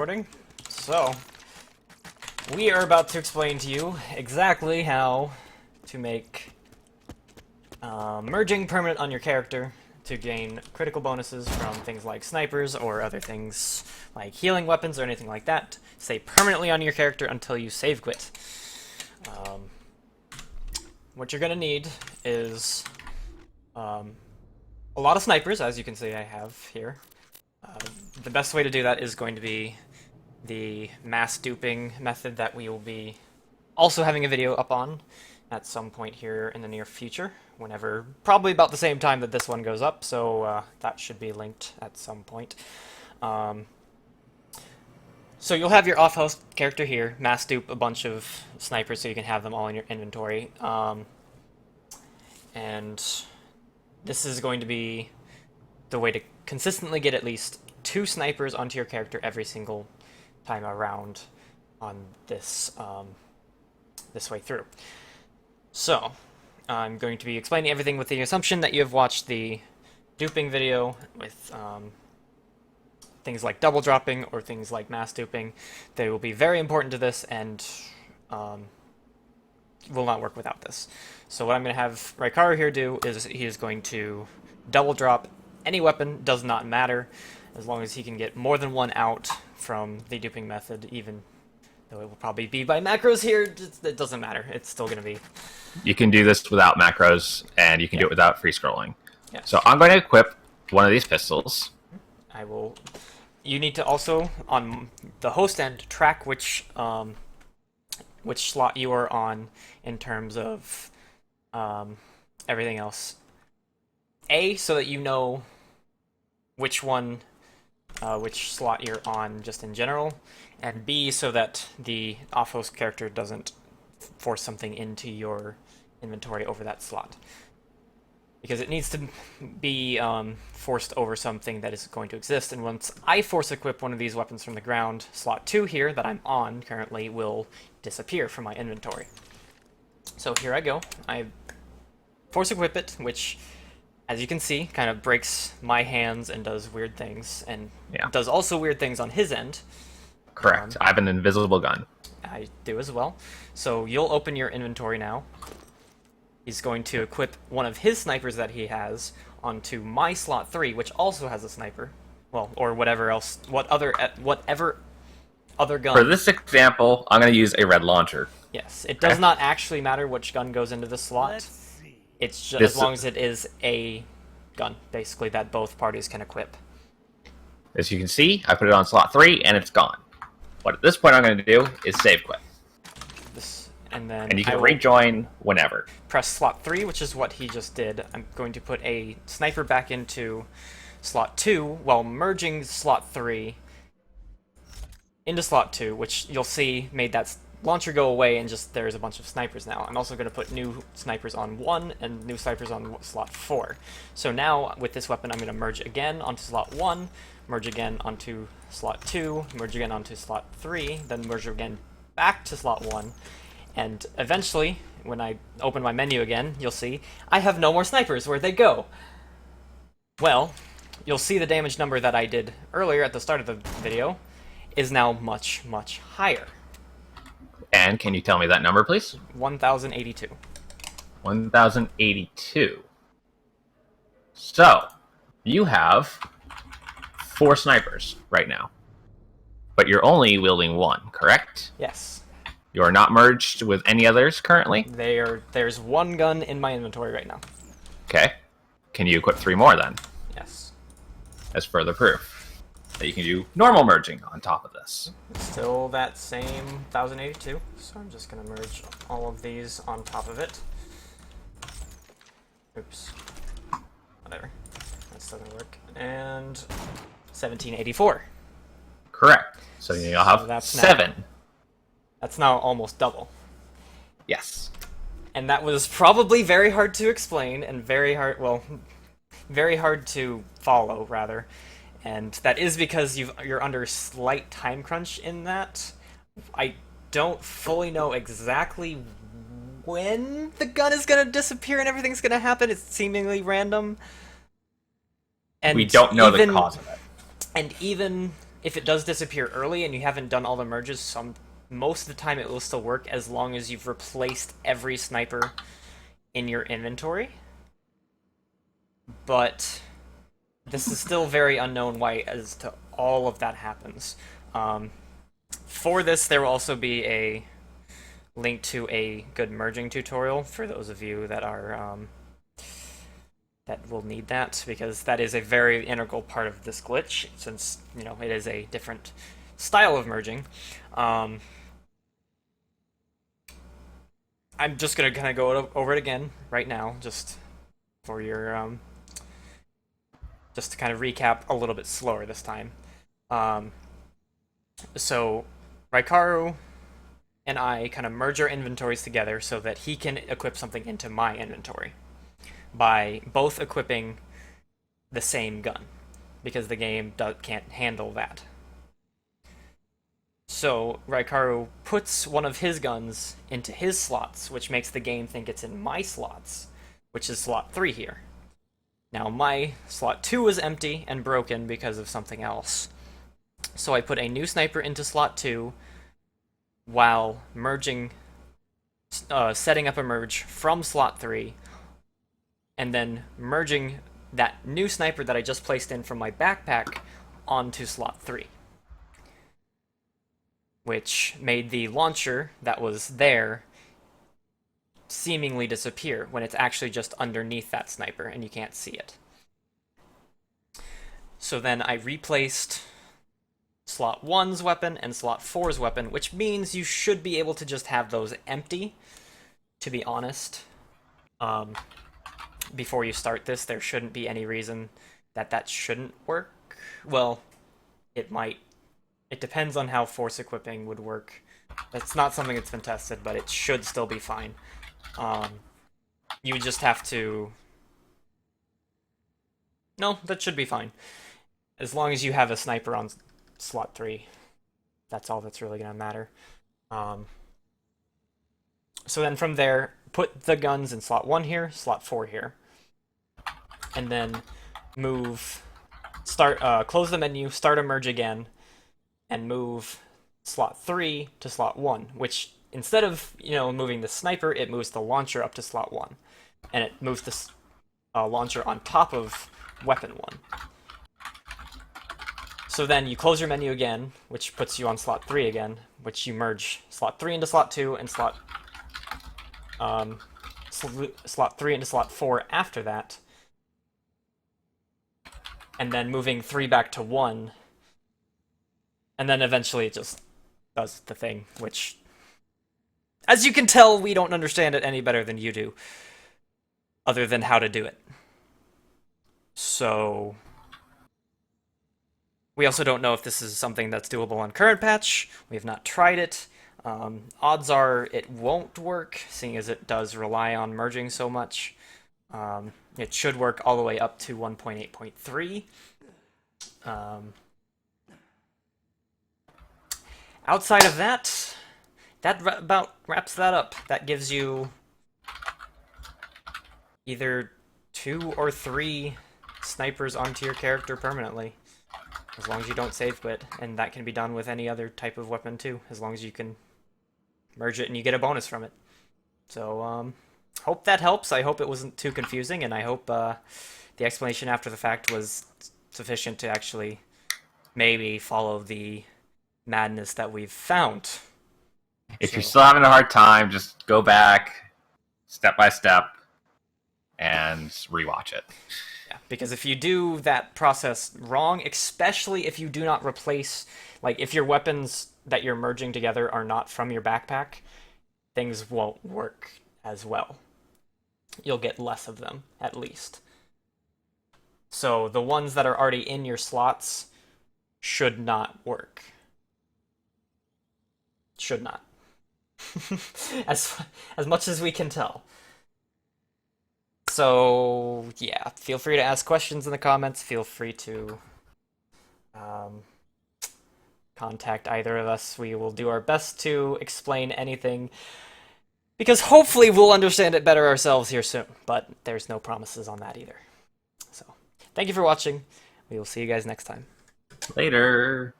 Recording. So, we are about to explain to you exactly how to make merging permanent on your character to gain critical bonuses from things like snipers or other things like healing weapons or anything like that. Stay permanently on your character until you save quit. What you're going to need is a lot of snipers, as you can see I have here. The best way to do that is going to be the mass duping method that we will be also having a video up on at some point here in the near future, whenever, probably about the same time that this one goes up, so that should be linked at some point. So you'll have your off-host character here, mass dupe a bunch of snipers so you can have them all in your inventory, and this is going to be the way to consistently get at least 2 snipers onto your character every single time around on this this way through. So, I'm going to be explaining everything with the assumption that you have watched the duping video with things like double dropping or things like mass duping. They will be very important to this and will not work without this. So what I'm going to have Raikaru here do is he is going to double drop any weapon, does not matter, as long as he can get more than one out from the duping method, even though it will probably be by macros here, it doesn't matter. It's still going to be... You can do this without macros, and you can do it without free scrolling. Yeah. So I'm going to equip one of these pistols. I will... You need to also, on the host end, track which slot you are on in terms of everything else. A, so that you know which one, which slot you're on just in general, and B, so that the off-host character doesn't force something into your inventory over that slot. Because it needs to be forced over something that is going to exist, and once I force equip one of these weapons from the ground, slot 2 here, that I'm on currently, will disappear from my inventory. So here I go. I force equip it, which, as you can see, kind of breaks my hands and does weird things, and does also weird things on his end. Correct. I have an invisible gun. I do as well. So you'll open your inventory now. He's going to equip one of his snipers that he has onto my slot 3, which also has a sniper. Well, or whatever else, whatever other gun. For this example, I'm going to use a red launcher. Yes, it does not actually matter which gun goes into the slot. It's just as long as it is a gun, basically, that both parties can equip. As you can see, I put it on slot 3, and it's gone. What at this point I'm going to do is save quit. And you can rejoin whenever. Press slot 3, which is what he just did. I'm going to put a sniper back into slot 2 while merging slot 3 into slot 2, which you'll see made that launcher go away and just there's a bunch of snipers now. I'm also going to put new snipers on 1 and new snipers on slot 4. So now with this weapon I'm going to merge again onto slot 1, merge again onto slot 2, merge again onto slot 3, then merge again back to slot 1. And eventually, when I open my menu again, you'll see I have no more snipers. Where'd they go? Well, you'll see the damage number that I did earlier at the start of the video is now much, much higher. And can you tell me that number, please? 1082. 1082. So, you have 4 snipers right now. But you're only wielding 1, correct? Yes. You are not merged with any others currently? There's 1 gun in my inventory right now. Okay. Can you equip 3 more then? Yes. As further proof that you can do normal merging on top of this. Still that same 1082, so I'm just going to merge all of these on top of it. Oops. Whatever. That doesn't work. And 1784. Correct. So you'll have 7. That's now almost double. Yes. And that was probably very hard to explain and very hard to follow, rather. And that is because you're under slight time crunch in that. I don't fully know exactly when the gun is going to disappear and everything's going to happen. It's seemingly random. And we don't know the cause of it. And even if it does disappear early and you haven't done all the merges, most of the time it will still work as long as you've replaced every sniper in your inventory. But this is still very unknown why as to all of that happens. For this, there will also be a link to a good merging tutorial for those of you that are that will need that, because that is a very integral part of this glitch, since it is a different style of merging. I'm just gonna kind of go over it again right now, just for your just to kind of recap a little bit slower this time. So Raikaru and I kind of merge our inventories together so that he can equip something into my inventory by both equipping the same gun, because the game can't handle that. So Raikaru puts one of his guns into his slots, which makes the game think it's in my slots, which is slot 3 here. Now my slot 2 is empty and broken because of something else. So I put a new sniper into slot 2 while merging, setting up a merge from slot 3, and then merging that new sniper that I just placed in from my backpack onto slot 3. Which made the launcher that was there seemingly disappear when it's actually just underneath that sniper and you can't see it. So then I replaced slot 1's weapon and slot 4's weapon, which means you should be able to just have those empty, to be honest. Before you start this, there shouldn't be any reason that shouldn't work. Well, it might. It depends on how force equipping would work. That's not something that's been tested, but it should still be fine. You would just have to... No, that should be fine. As long as you have a sniper on slot 3. That's all that's really going to matter. So then from there, put the guns in slot 1 here, slot 4 here. And then close the menu, start a merge again, and move slot 3 to slot 1, which instead of, moving the sniper, it moves the launcher up to slot 1. And it moves the launcher on top of weapon 1. So then you close your menu again, which puts you on slot 3 again, which you merge slot 3 into slot 2 and slot 3 into slot 4 after that. And then moving 3 back to 1. And then eventually it just does the thing, which, as you can tell, we don't understand it any better than you do, other than how to do it. So we also don't know if this is something that's doable on current patch. We have not tried it. Odds are it won't work, seeing as it does rely on merging so much. It should work all the way up to 1.8.3. Outside of that, about wraps that up. That gives you either 2 or 3 snipers onto your character permanently, as long as you don't save quit, and that can be done with any other type of weapon too, as long as you can merge it and you get a bonus from it. So, hope that helps. I hope it wasn't too confusing, and I hope the explanation after the fact was sufficient to actually maybe follow the madness that we've found. If you're still having a hard time, just go back step by step and rewatch it. Yeah, because if you do that process wrong, especially if you do not replace, like if your weapons that you're merging together are not from your backpack, things won't work as well. You'll get less of them, at least. So the ones that are already in your slots should not work. Should not. as much as we can tell. So, yeah, feel free to ask questions in the comments. Feel free to contact either of us. We will do our best to explain anything, because hopefully we'll understand it better ourselves here soon, but there's no promises on that either. So, thank you for watching. We will see you guys next time. Later.